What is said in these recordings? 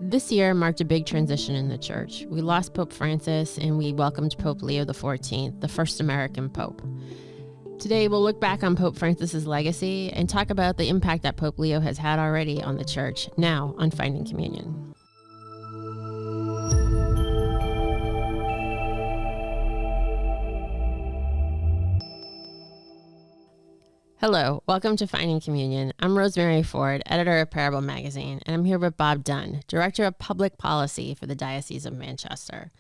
This year marked a big transition in the church. We lost Pope Francis and we welcomed Pope Leo XIV, the first American pope. Today, we'll look back on Pope Francis's legacy and talk about the impact that Pope Leo has had already on the church, now on Finding Communion. Hello, welcome to Finding Communion. I'm Rosemary Ford, editor of Parable Magazine, and I'm here with Bob Dunn, director of public policy for the Diocese of Manchester.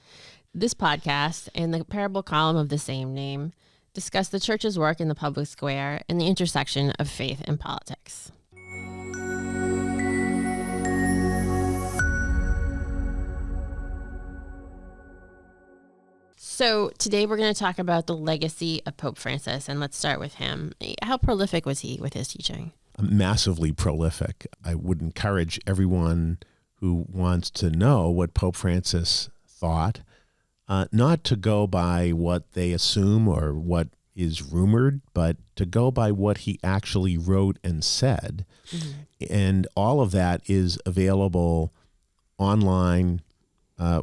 This podcast and the Parable column of the same name discuss the church's work in the public square and the intersection of faith and politics. So today we're going to talk about the legacy of Pope Francis, and let's start with him. How prolific was he with his teaching? Massively prolific. I would encourage everyone who wants to know what Pope Francis thought, not to go by what they assume or what is rumored, but to go by what he actually wrote and said. Mm-hmm. And all of that is available online.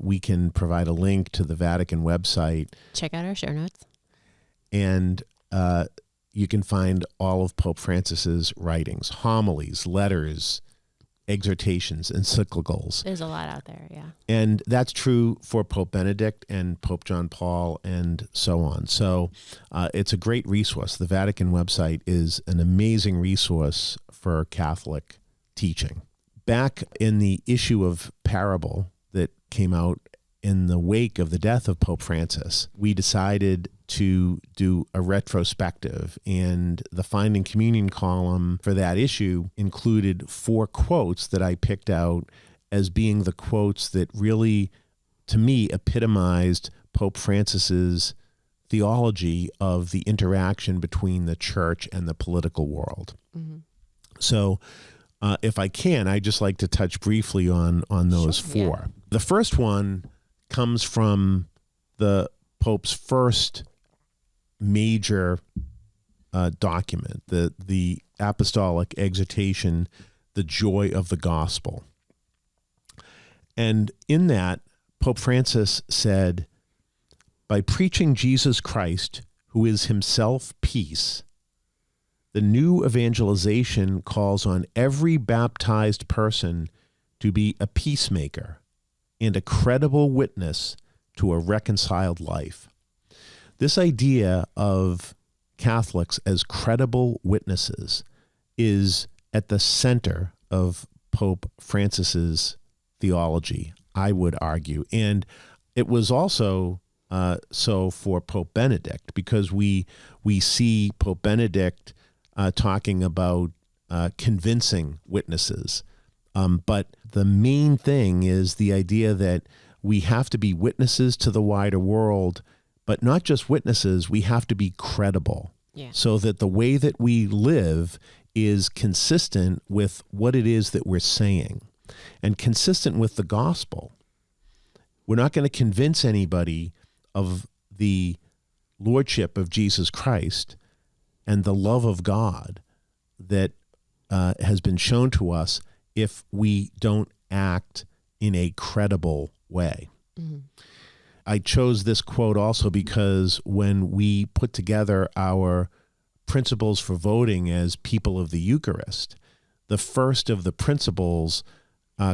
We can provide a link to the Vatican website. Check out our show notes. And you can find all of Pope Francis's writings, homilies, letters, exhortations, encyclicals. There's a lot out there, yeah. And that's true for Pope Benedict and Pope John Paul and so on. So it's a great resource. The Vatican website is an amazing resource for Catholic teaching. Back in the issue of Parable that came out in the wake of the death of Pope Francis, we decided to do a retrospective, and the Finding Communion column for that issue included 4 quotes that I picked out as being the quotes that really, to me, epitomized Pope Francis's theology of the interaction between the church and the political world. Mm-hmm. So if I can, I'd just like to touch briefly on those 4. Yeah. The first one comes from the Pope's first major document, the apostolic exhortation, The Joy of the Gospel. And in that, Pope Francis said, "By preaching Jesus Christ, who is himself peace, the new evangelization calls on every baptized person to be a peacemaker and a credible witness to a reconciled life." This idea of Catholics as credible witnesses is at the center of Pope Francis's theology, I would argue. And it was also so for Pope Benedict, because we see Pope Benedict talking about convincing witnesses. But the main thing is the idea that we have to be witnesses to the wider world, but not just witnesses, we have to be credible. Yeah. So that the way that we live is consistent with what it is that we're saying and consistent with the gospel. We're not going to convince anybody of the lordship of Jesus Christ and the love of God that has been shown to us if we don't act in a credible way. Mm-hmm. I chose this quote also because when we put together our principles for voting as people of the Eucharist, the first of the principles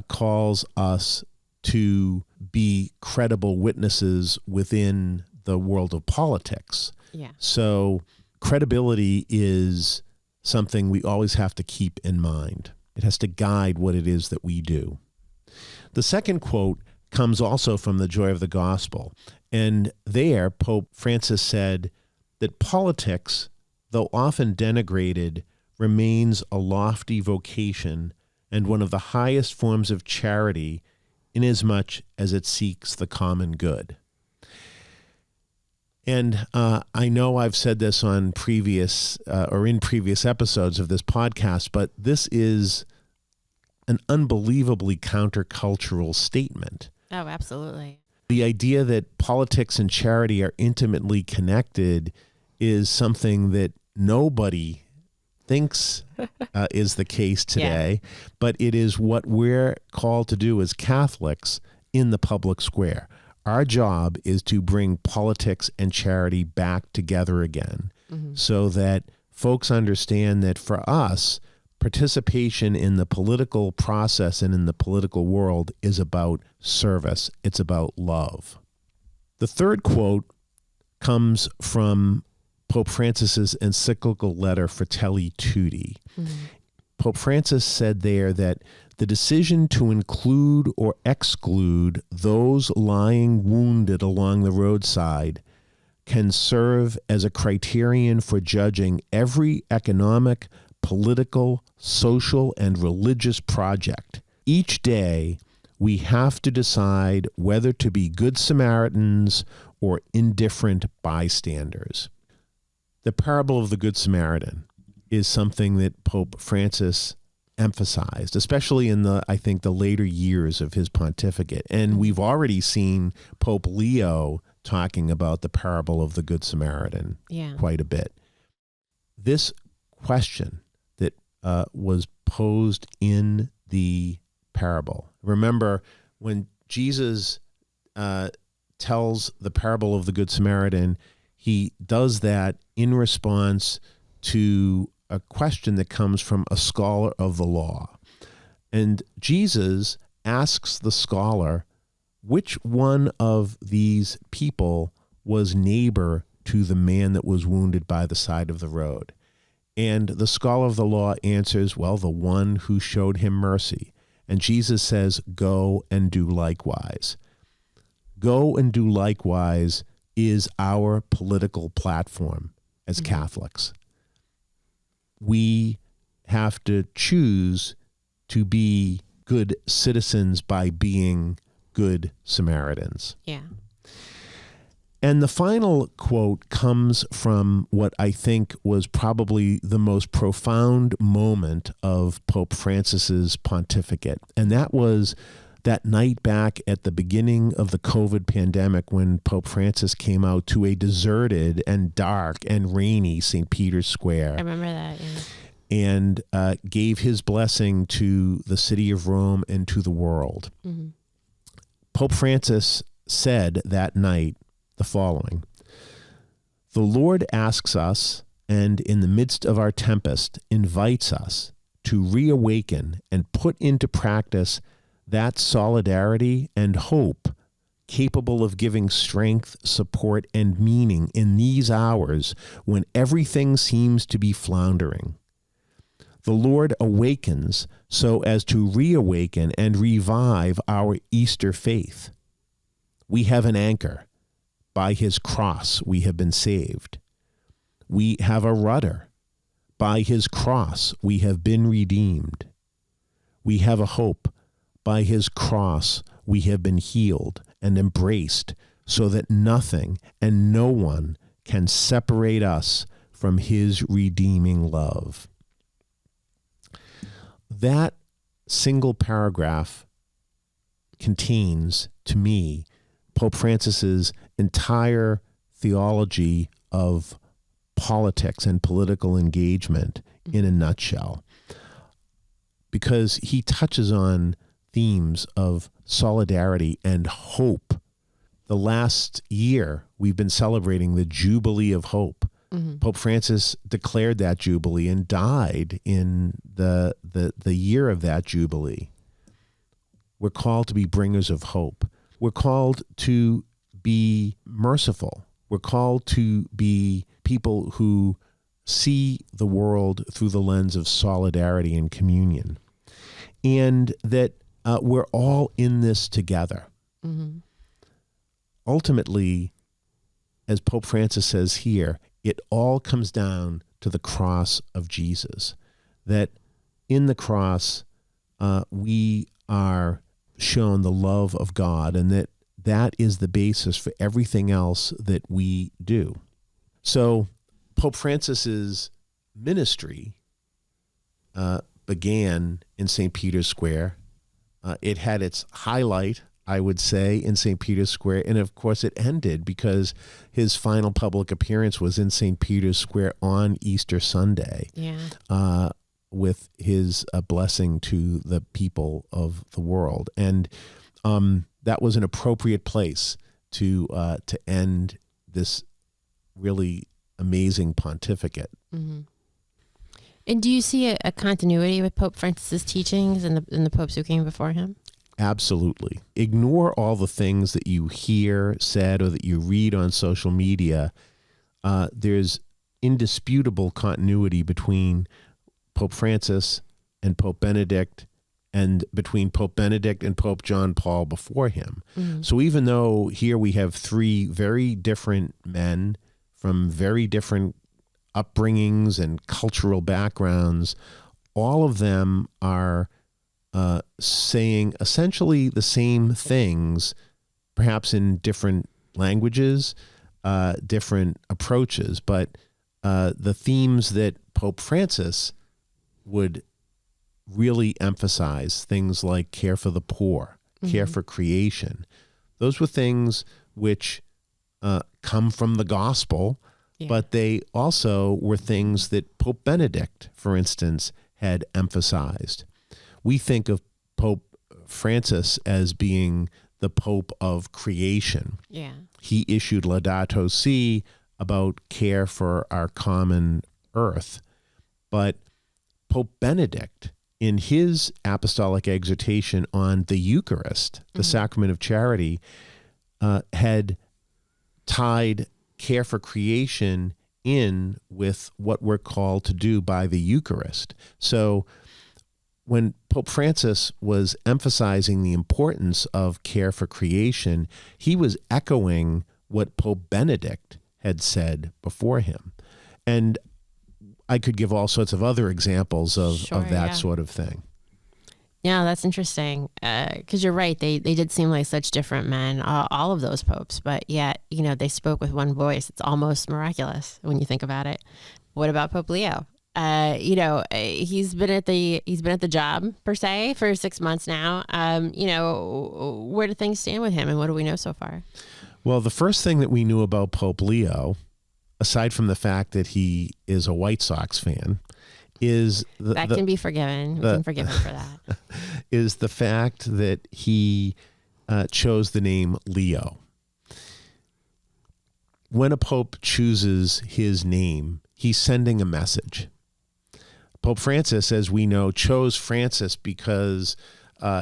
calls us to be credible witnesses within the world of politics. Yeah. So credibility is something we always have to keep in mind. It has to guide what it is that we do. The second quote comes also from The Joy of the Gospel. And there, Pope Francis said that politics, though often denigrated, remains a lofty vocation and one of the highest forms of charity inasmuch as it seeks the common good. And I know I've said this on previous episodes of this podcast, but this is an unbelievably countercultural statement. Oh, absolutely. The idea that politics and charity are intimately connected is something that nobody thinks is the case today, but it is what we're called to do as Catholics in the public square. Our job is to bring politics and charity back together again, so that folks understand that for us, participation in the political process and in the political world is about service. It's about love. The third quote comes from Pope Francis's encyclical letter Fratelli Tutti. Pope Francis said there that the decision to include or exclude those lying wounded along the roadside can serve as a criterion for judging every economic, political, social, and religious project. Each day, we have to decide whether to be good Samaritans or indifferent bystanders. The parable of the Good Samaritan is something that Pope Francis emphasized, especially in the later years of his pontificate. And we've already seen Pope Leo talking about the parable of the Good Samaritan quite a bit. This question that was posed in the parable. Remember, when Jesus tells the parable of the Good Samaritan, he does that in response to a question that comes from a scholar of the law. And Jesus asks the scholar, which one of these people was neighbor to the man that was wounded by the side of the road? And the scholar of the law answers, well, the one who showed him mercy. And Jesus says, go and do likewise. Go and do likewise is our political platform as Catholics. We have to choose to be good citizens by being good Samaritans. Yeah. And the final quote comes from what I think was probably the most profound moment of Pope Francis's pontificate. And that was that night back at the beginning of the COVID pandemic when Pope Francis came out to a deserted and dark and rainy St. Peter's Square. I remember that, yeah. And gave his blessing to the city of Rome and to the world. Pope Francis said that night the following: the Lord asks us, and in the midst of our tempest, invites us to reawaken and put into practice that solidarity and hope capable of giving strength, support, and meaning in these hours when everything seems to be floundering. The Lord awakens so as to reawaken and revive our Easter faith. We have an anchor. By his cross we have been saved. We have a rudder. By his cross we have been redeemed. We have a hope. By his cross we have been healed and embraced, so that nothing and no one can separate us from his redeeming love. That single paragraph contains, to me, Pope Francis's entire theology of politics and political engagement in a nutshell, because he touches on themes of solidarity and hope. The last year, we've been celebrating the Jubilee of Hope. Pope Francis declared that Jubilee and died in the year of that Jubilee. We're called to be bringers of hope. We're called to be merciful. We're called to be people who see the world through the lens of solidarity and communion. And that we're all in this together. Ultimately, as Pope Francis says here, it all comes down to the cross of Jesus. That in the cross, we are shown the love of God, and that is the basis for everything else that we do. So Pope Francis's ministry began in St. Peter's Square. It had its highlight, I would say, in St. Peter's Square. And of course, it ended because his final public appearance was in St. Peter's Square on Easter Sunday. Yeah. With his blessing to the people of the world. And that was an appropriate place to end this really amazing pontificate. Mm-hmm. And do you see a continuity with Pope Francis's teachings and the popes who came before him? Absolutely. Ignore all the things that you hear said or that you read on social media. There's indisputable continuity between Pope Francis and Pope Benedict, and between Pope Benedict and Pope John Paul before him. Mm-hmm. So even though here we have three very different men from very different upbringings and cultural backgrounds, all of them are saying essentially the same things, perhaps in different languages, different approaches, but the themes that Pope Francis would really emphasize, things like care for the poor, care for creation. Those were things which come from the gospel, but they also were things that Pope Benedict, for instance, had emphasized. We think of Pope Francis as being the Pope of creation. Yeah. He issued Laudato Si about care for our common earth. But Pope Benedict, in his apostolic exhortation on the Eucharist, the sacrament of charity, had tied care for creation in with what we're called to do by the Eucharist. So when Pope Francis was emphasizing the importance of care for creation, he was echoing what Pope Benedict had said before him. And I could give all sorts of other examples of that sort of thing. Yeah, that's interesting. Because you're right. They did seem like such different men, all of those popes, but yet, they spoke with one voice. It's almost miraculous when you think about it. What about Pope Leo? He's been at the job per se for 6 months now. Where do things stand with him, and what do we know so far? Well, the first thing that we knew about Pope Leo, aside from the fact that he is a White Sox fan, is that can be forgiven. We can forgive him for that. Is the fact that he chose the name Leo. When a pope chooses his name, he's sending a message. Pope Francis, as we know, chose Francis because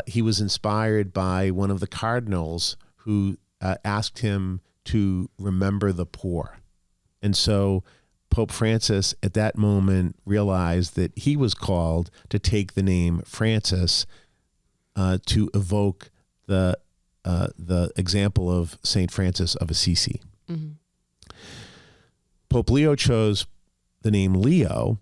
he was inspired by one of the cardinals who asked him to remember the poor. And so Pope Francis at that moment realized that he was called to take the name Francis to evoke the example of Saint Francis of Assisi. Mm-hmm. Pope Leo chose the name Leo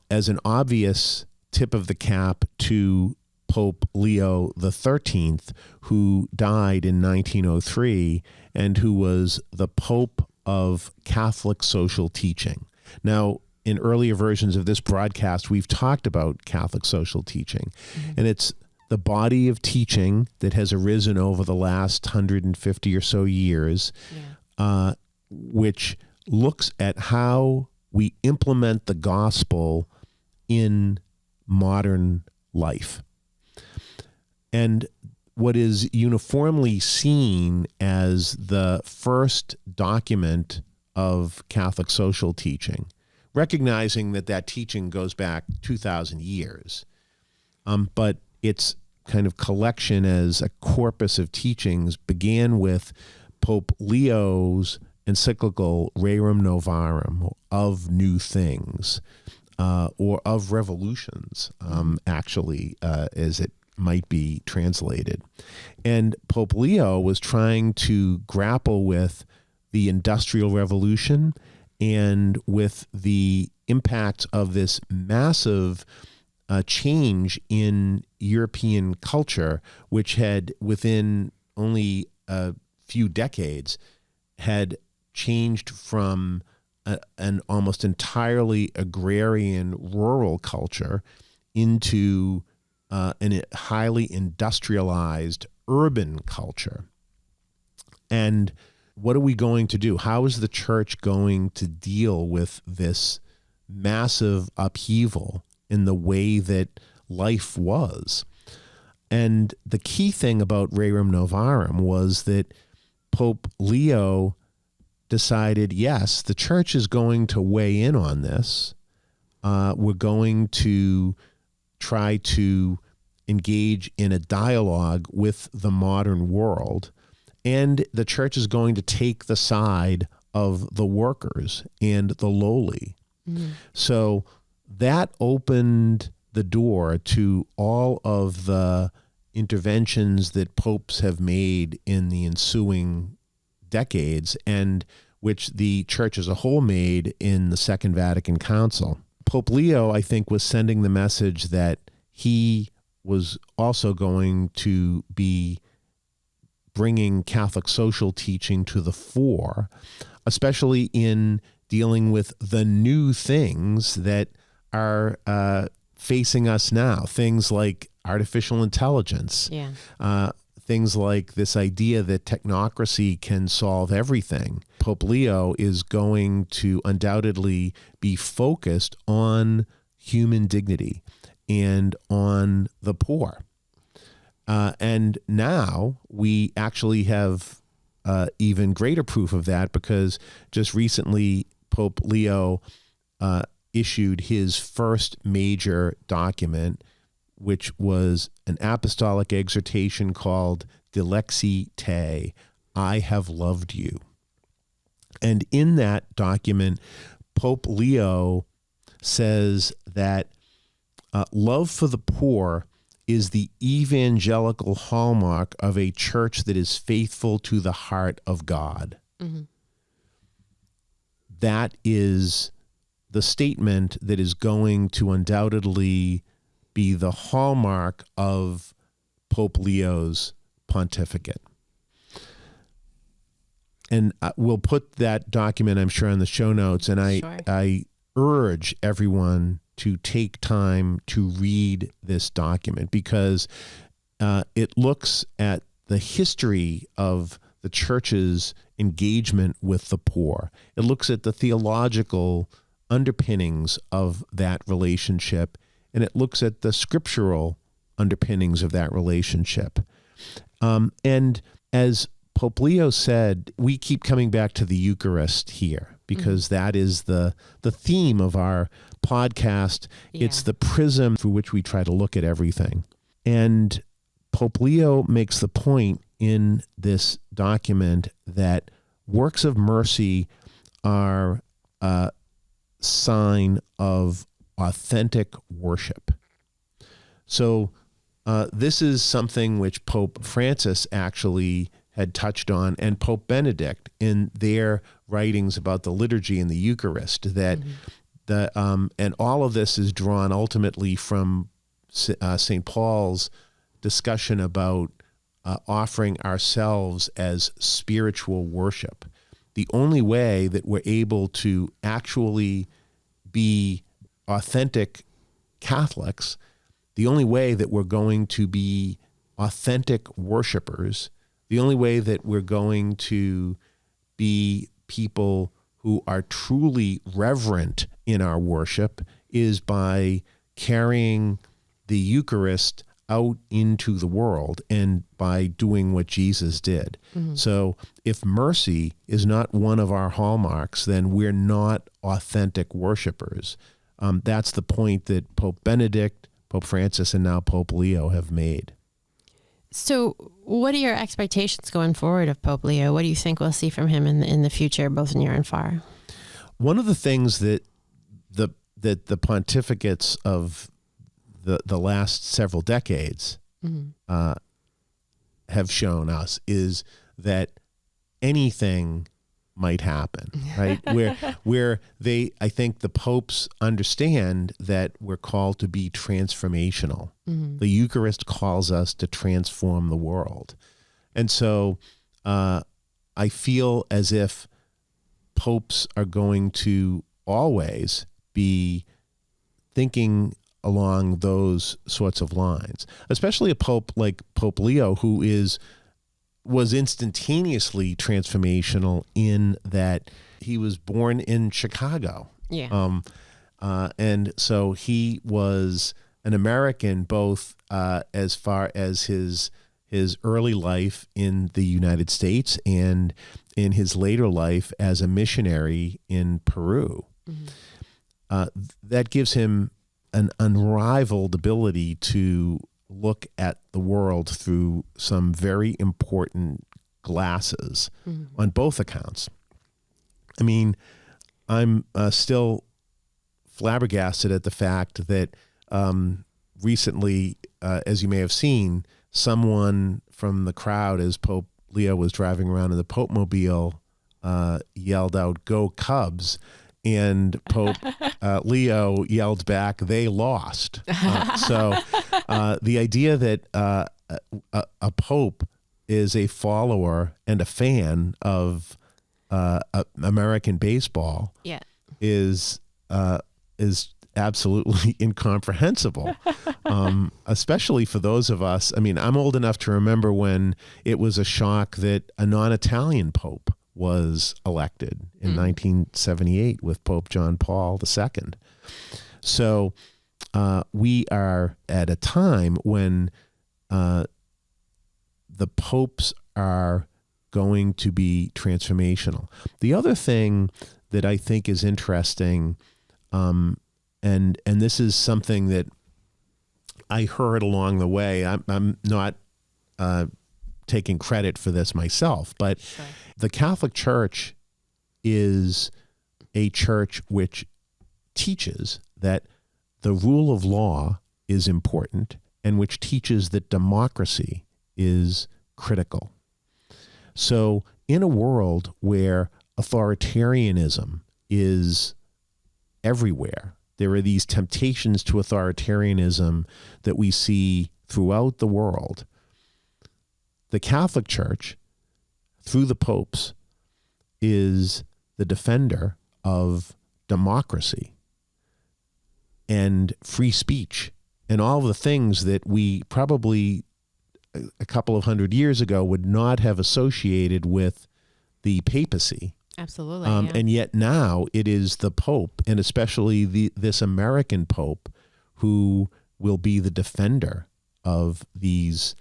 as an obvious tip of the cap to Pope Leo XIII, who died in 1903 and who was the Pope of Catholic social teaching. Now, in earlier versions of this broadcast, we've talked about Catholic social teaching, and it's the body of teaching that has arisen over the last 150 or so years, which looks at how we implement the gospel in modern life. And what is uniformly seen as the first document of Catholic social teaching, recognizing that teaching goes back 2,000 years, but its kind of collection as a corpus of teachings began with Pope Leo's encyclical Rerum Novarum, of new things, or of revolutions, as it might be translated. And Pope Leo was trying to grapple with the Industrial Revolution and with the impact of this massive change in European culture, which had, within only a few decades, had changed from an almost entirely agrarian rural culture into a highly industrialized urban culture. And what are we going to do? How is the church going to deal with this massive upheaval in the way that life was? And the key thing about Rerum Novarum was that Pope Leo decided, yes, the church is going to weigh in on this. We're going to try to engage in a dialogue with the modern world. And the church is going to take the side of the workers and the lowly. Mm-hmm. So that opened the door to all of the interventions that popes have made in the ensuing decades, and which the church as a whole made in the Second Vatican Council. Pope Leo, I think, was sending the message that he was also going to be bringing Catholic social teaching to the fore, especially in dealing with the new things that are facing us now, things like artificial intelligence, things like this idea that technocracy can solve everything. Pope Leo is going to undoubtedly be focused on human dignity and on the poor. And now we actually have even greater proof of that, because just recently Pope Leo issued his first major document, which was an apostolic exhortation called Dilexi Te, I have loved you. And in that document, Pope Leo says that love for the poor is the evangelical hallmark of a church that is faithful to the heart of God. Mm-hmm. That is the statement that is going to undoubtedly be the hallmark of Pope Leo's pontificate. And we'll put that document, I'm sure, in the show notes. And I urge everyone to take time to read this document, because it looks at the history of the church's engagement with the poor. It looks at the theological underpinnings of that relationship, and it looks at the scriptural underpinnings of that relationship. And as Pope Leo said, we keep coming back to the Eucharist here, because that is the theme of our podcast. Yeah. It's the prism through which we try to look at everything. And Pope Leo makes the point in this document that works of mercy are a sign of authentic worship. So this is something which Pope Francis actually had touched on, and Pope Benedict in their writings about the liturgy and the Eucharist, that and all of this is drawn ultimately from St. Paul's discussion about offering ourselves as spiritual worship. The only way that we're able to actually be authentic Catholics, the only way that we're going to be authentic worshipers, the only way that we're going to be people who are truly reverent in our worship is by carrying the Eucharist out into the world and by doing what Jesus did. Mm-hmm. So if mercy is not one of our hallmarks, then we're not authentic worshipers. That's the point that Pope Benedict, Pope Francis, and now Pope Leo have made. So what are your expectations going forward of Pope Leo? What do you think we'll see from him in the future, both near and far? One of the things that the pontificates of the last several decades have shown us is that anything might happen, right? where I think the popes understand that we're called to be transformational. Mm-hmm. The Eucharist calls us to transform the world. And so I feel as if popes are going to always be thinking along those sorts of lines, especially a pope like Pope Leo, who was instantaneously transformational in that he was born in Chicago. Yeah. And so he was an American, both as far as his early life in the United States and in his later life as a missionary in Peru. Mm-hmm. That gives him an unrivaled ability to look at the world through some very important glasses on both accounts. I mean, I'm still flabbergasted at the fact that recently, as you may have seen, someone from the crowd, as Pope Leo was driving around in the Pope Mobile, yelled out, "Go Cubs." And Pope Leo yelled back, "They lost." So the idea that a pope is a follower and a fan of American baseball is absolutely incomprehensible, especially for those of us. I mean, I'm old enough to remember when it was a shock that a non-Italian pope was elected in 1978 with Pope John Paul II. So we are at a time when the popes are going to be transformational. The other thing that I think is interesting, and this is something that I heard along the way. I'm not taking credit for this myself, but sure. The Catholic Church is a church which teaches that the rule of law is important and which teaches that democracy is critical. So in a world where authoritarianism is everywhere, there are these temptations to authoritarianism that we see throughout the world. The Catholic Church, through the popes, is the defender of democracy and free speech and all the things that we probably a couple of hundred years ago would not have associated with the papacy. Absolutely. And yet now it is the Pope, and especially this American Pope, who will be the defender of these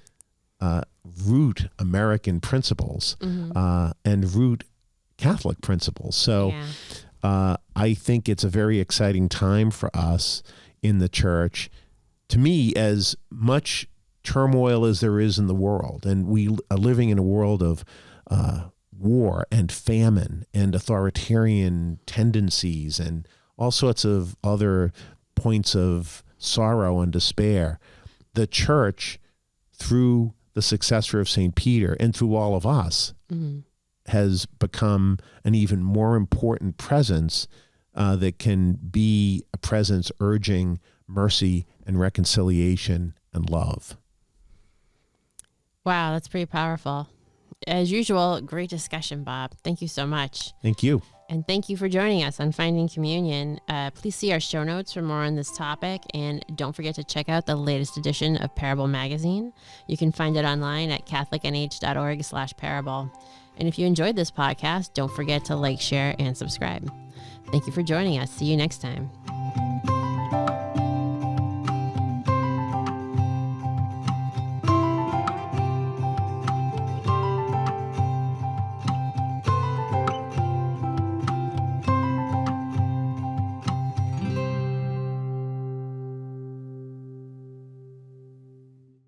root American principles and root Catholic principles. So I think it's a very exciting time for us in the church. To me, as much turmoil as there is in the world, and we are living in a world of war and famine and authoritarian tendencies and all sorts of other points of sorrow and despair, the church, through the successor of St. Peter and through all of us, has become an even more important presence that can be a presence urging mercy and reconciliation and love. Wow, that's pretty powerful. As usual, great discussion, Bob. Thank you so much. Thank you. And thank you for joining us on Finding Communion. Please see our show notes for more on this topic. And don't forget to check out the latest edition of Parable Magazine. You can find it online at catholicnh.org/parable. And if you enjoyed this podcast, don't forget to like, share, and subscribe. Thank you for joining us. See you next time.